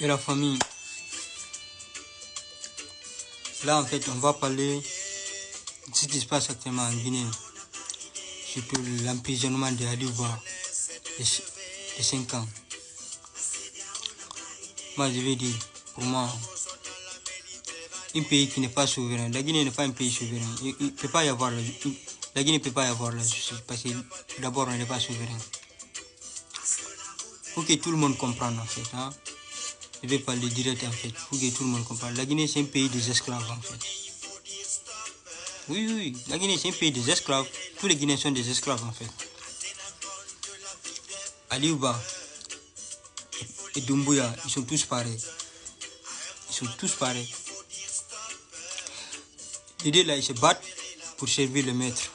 et la famille. Là, en fait, on va parler de ce qui se passe actuellement en Guinée, surtout l'emprisonnement de Aliouba de 5 ans. Moi, je vais dire, pour moi, un pays qui n'est pas souverain, la Guinée n'est pas un pays souverain. Il peut pas y avoir la Guinée ne peut pas y avoir la justice parce que d'abord, elle n'est pas souverain. Pour que tout le monde comprenne, en fait, hein. Je vais parler direct, en fait, pour que tout le monde comprenne. La Guinée, c'est un pays des esclaves, en fait. Oui, la Guinée, c'est un pays des esclaves. Tous les Guinéens sont des esclaves, en fait. Aliouba et Doumbouya, ils sont tous pareils. Ils sont tous pareils. Les deux là, ils se battent pour servir le maître.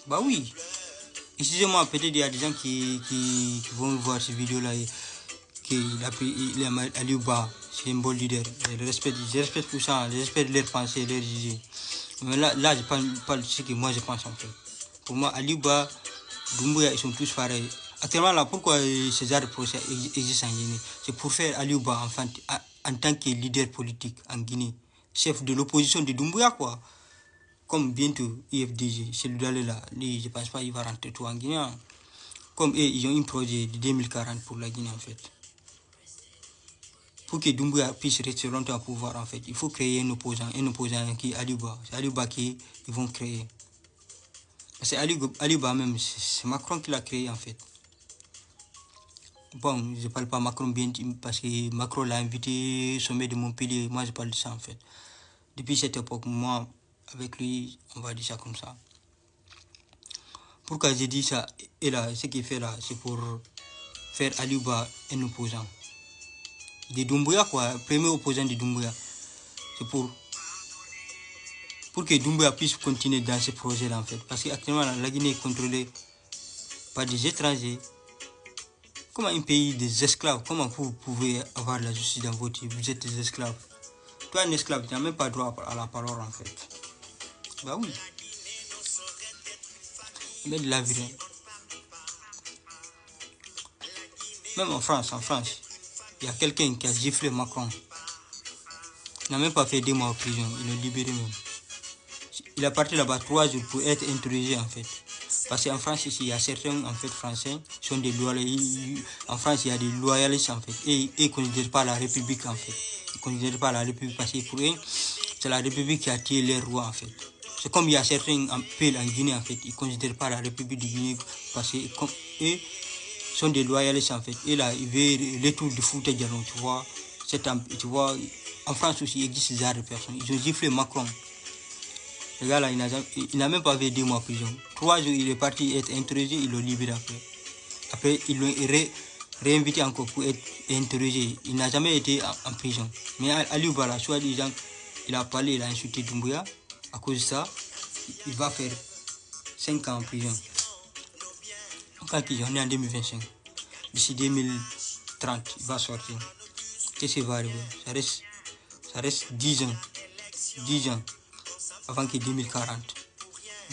Bah oui. Excusez-moi, peut-être il y a des gens qui vont voir cette vidéo-là qu'il a pris Aliouba, c'est un bon leader. Je respecte tout ça, je respecte leurs pensées, leurs idées. Mais là je parle de ce que moi je pense en fait. Pour moi, Aliouba, Doumbouya, ils sont tous pareils. Actuellement là, pourquoi ce genre de procès existe en Guinée? C'est pour faire Aliouba en tant que leader politique en Guinée, chef de l'opposition de Doumbouya quoi. Comme bientôt IFDG, celui-là là, lui, je pense pas qu'il va rentrer tout en Guinée. Hein. Comme eux, ils ont un projet de 2040 pour la Guinée en fait. Pour que Doumbouya puisse rester longtemps au pouvoir en fait, il faut créer un opposant qui est Aliouba. C'est Aliouba qu'ils vont créer. C'est Aliouba même, c'est Macron qui l'a créé en fait. Bon, je ne parle pas Macron bien parce que Macron l'a invité au sommet de Montpellier. Moi, je parle de ça en fait. Depuis cette époque, moi, avec lui, on va dire ça comme ça. Pourquoi j'ai dit ça? Et là, ce qu'il fait là, c'est pour faire Aliouba un opposant. De Doumbouya, quoi, premier opposant de Doumbouya. C'est pour que Doumbouya puisse continuer dans ce projet-là, en fait. Parce qu'actuellement, la Guinée est contrôlée par des étrangers. Comment un pays des esclaves, comment vous pouvez avoir la justice dans votre pays? Vous êtes des esclaves. Toi, un esclave, tu n'as même pas droit à la parole, en fait. Bah oui. Mais de la vie. Même en France, il y a quelqu'un qui a giflé Macron. Il n'a même pas fait 2 mois en prison, il l'a libéré même. Il est parti là-bas 3 jours pour être introduit en fait. Parce qu'en France, ici, il y a certains en fait français qui sont des loyalistes. En France, il y a des loyalistes en fait. Et ils ne considèrent pas la République en fait. Ils ne considèrent pas la République parce que pour eux, c'est la République qui a tué les rois en fait. C'est comme il y a certains pays en Guinée en fait. Ils ne considèrent pas la République de Guinée parce que comme eux sont des loyalistes en fait. Et là, ils veulent les tours de foot et dialogue, tu vois. Tu vois, en France aussi, il existe ce genre de personnes. Ils ont giflé Macron. Le gars là, il n'a même pas fait 2 mois en prison. 3 jours, il est parti être interrogé, ils l'ont libéré après. Après, ils l'ont réinvité encore pour être interrogé. Il n'a jamais été en prison. Mais Aliouba là, soi-disant, il a parlé, il a insulté Doumbouya. À cause de ça, il va faire 5 ans en prison. Quand on est en 2025, d'ici 2030, il va sortir. Qu'est-ce qui va arriver? Ça reste 10 ans. 10 ans avant que 2040.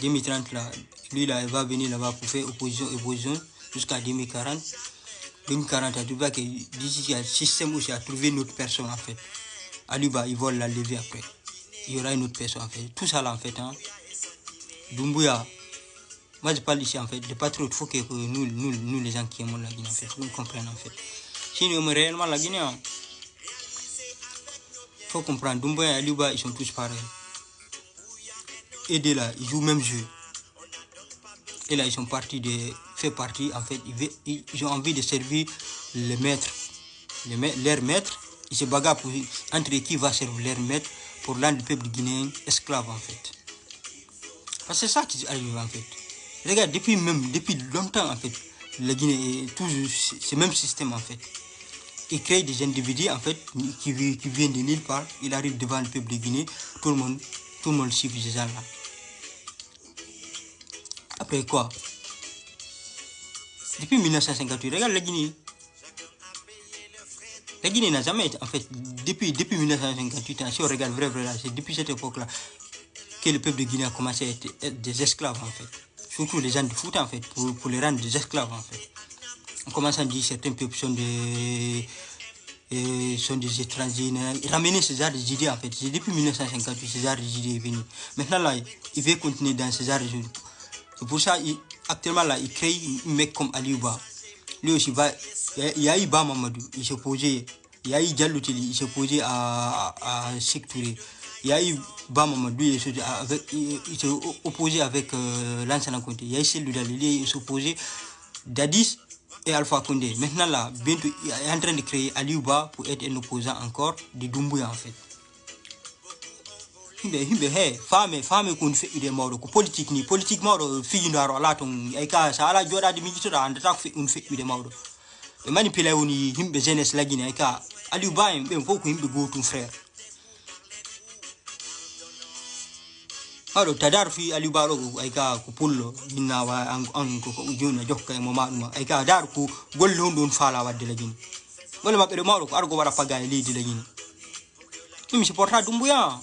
2030 là, lui là, il va venir là-bas pour faire opposition jusqu'à 2040. 2040, tu vois que d'ici il y a le système aussi a trouvé une autre personne en fait. Aliouba, ils vont la lever après. Il y aura une autre personne en fait. Tout ça là en fait. Hein. Doumbouya. Moi je parle ici en fait. Le patriote, il faut que nous les gens qui aiment la Guinée en fait, nous comprenions en fait. Si nous aimons réellement la Guinée, il faut comprendre. Doumbouya et Aliouba, ils sont tous pareils. Et de là, ils jouent le même jeu. Et là, ils sont partis fait partie, en fait, ils ont envie de servir le maître. Leur maître, ils se bagarrent entre qui va servir leur maître pour rendre le peuple guinéen esclave, en fait. Parce que c'est ça qui arrive, en fait. Regarde, depuis longtemps, en fait, la Guinée est toujours ce même système, en fait. Ils créent des individus, en fait, qui viennent de nulle part. Ils arrivent devant le peuple de Guinée. Tout le monde suit ces gens-là. Après quoi? Depuis 1958, regarde la Guinée. La Guinée n'a jamais été, en fait, depuis 1958, si on regarde vrai, c'est depuis cette époque-là que le peuple de Guinée a commencé à être des esclaves, en fait. Surtout les gens de foot, en fait, pour les rendre des esclaves, en fait. On commence à dire certains peuples sont des étrangers. Ramener ce genre d'idées en fait. C'est depuis 1958 ce genre d'idées est venu. Maintenant là, il veut continuer dans ce genre de choses. C'est pour ça, actuellement là, il crée un mec comme Aliouba. Lui aussi va, il y a eu Ba Mamadou, il s'est opposé. Il y a eu Diallo Tili, il s'est opposé à Sékou Touré. Il y a eu Ba Mamadou, il s'est opposé avec Lansana Conté. Il y a eu Cellou Dali, il s'est opposé Dadis et Alpha Condé. Maintenant là, bientôt, il est en train de créer Aliouba pour être un opposant encore de Doumbouya en fait. Himbe he fame kun fe ide mawdo ko politique mawdo fi ndaro la ton ay ka sa ala joda de milito da andata ko fe un fe ide mawdo e manipuler woni himbe jeunesse la Guinée ay ka Aliou Ba en be foko himbe gotum frère alo tadar fi Aliou Ba ro ay ka ko pullo minna wa an ko jona jokka e mo maduma ay ka dar ko golle hon don fala wadde la Guinée golle mabbe de mawdo ko argo wara pagay leydi la Guinée mi supporta Doumbouya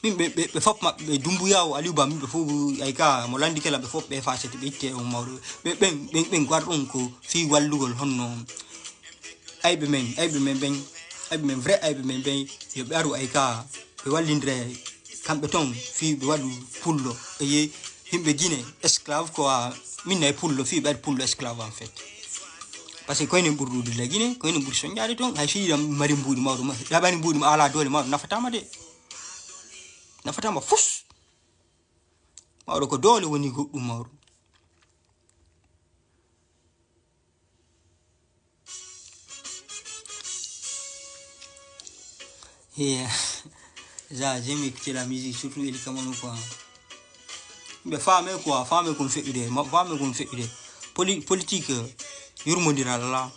be fop mabbe Doumbouya o Aliou Ba be fo ay ka mo landi kala be fop be fasete be itte o mawdo be ben gardon ko fi wallugol honno aybe men vrai aybe men ben yo be aru ay ka be wallindre kambe ton fi be wadu pullo e ye himbe Guinée esclave ko minna pullo fi be pullo esclave en fait parce que koyne burdu de la Guinée koyne bur so nyaade ton ay fi mari mbudi mawdo ma labani mbudi ma ala dole mawdo nafatama de nafatama fus mawdo ko dole woni goddum mawdo yeah j'aime écouter la musique surtout il comment quoi be femme qu'on fait idée femme qu'on fait idée politique yurmondira la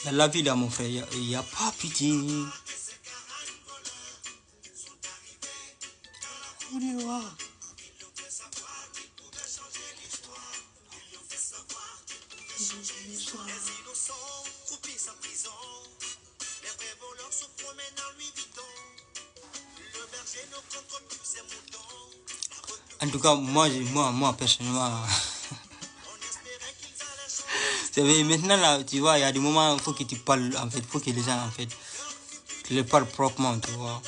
dans la vie de mon frère il y a pas pitié en tout cas moi personnellement c'est vrai, maintenant là tu vois il y a des moments il faut que tu parles en fait faut que les gens en fait tu les parles proprement tu vois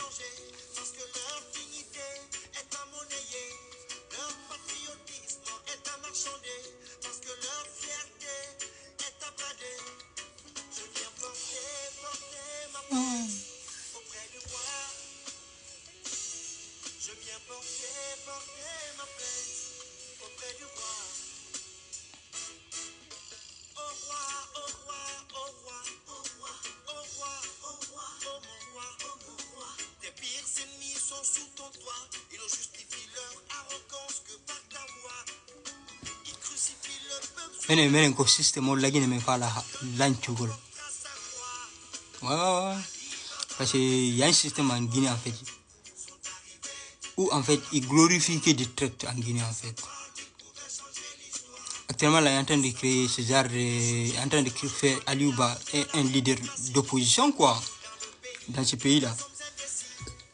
menen ko système o lagine men fala lancugol ouais parce que il y a un système en Guinée en fait où en fait il glorifie que des traites en Guinée en fait actuellement là il est en train de créer ce genre en train de faire Aliou Ba un leader d'opposition quoi dans ce pays là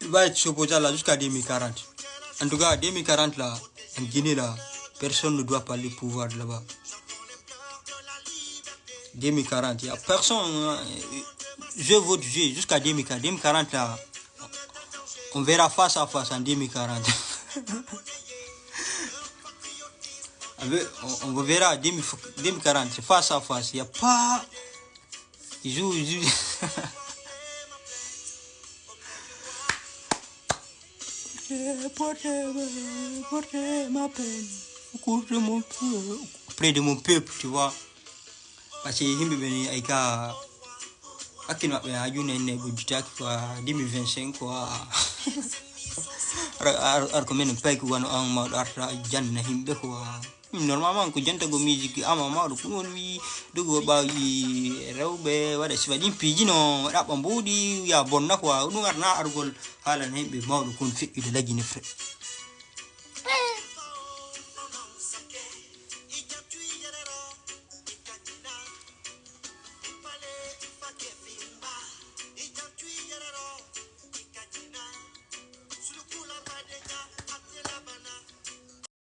il va être s'opposer là jusqu'à 2040 en tout cas 2040 là en Guinée là personne ne doit parler pouvoir là-bas 2040, il n'y a personne. Je vote jusqu'à 2040. 2040 là, on verra face à face en 2040. On verra 2040, c'est face à face. Il n'y a pas. Ils jouent. Portez ma peine auprès de mon peuple, tu vois. Parce que himbe beni aika akina be ajune ne budget quoi 2025 quoi ar komen pek wan ang ma arta janna himbe quoi normalement ko janta go musique ama ma do ko wi dogo ba yi rewbe wada siwadi pijino da bambudi ya bonna quoi du ngarna argol hala himbe mawdo kon fi de lagine fre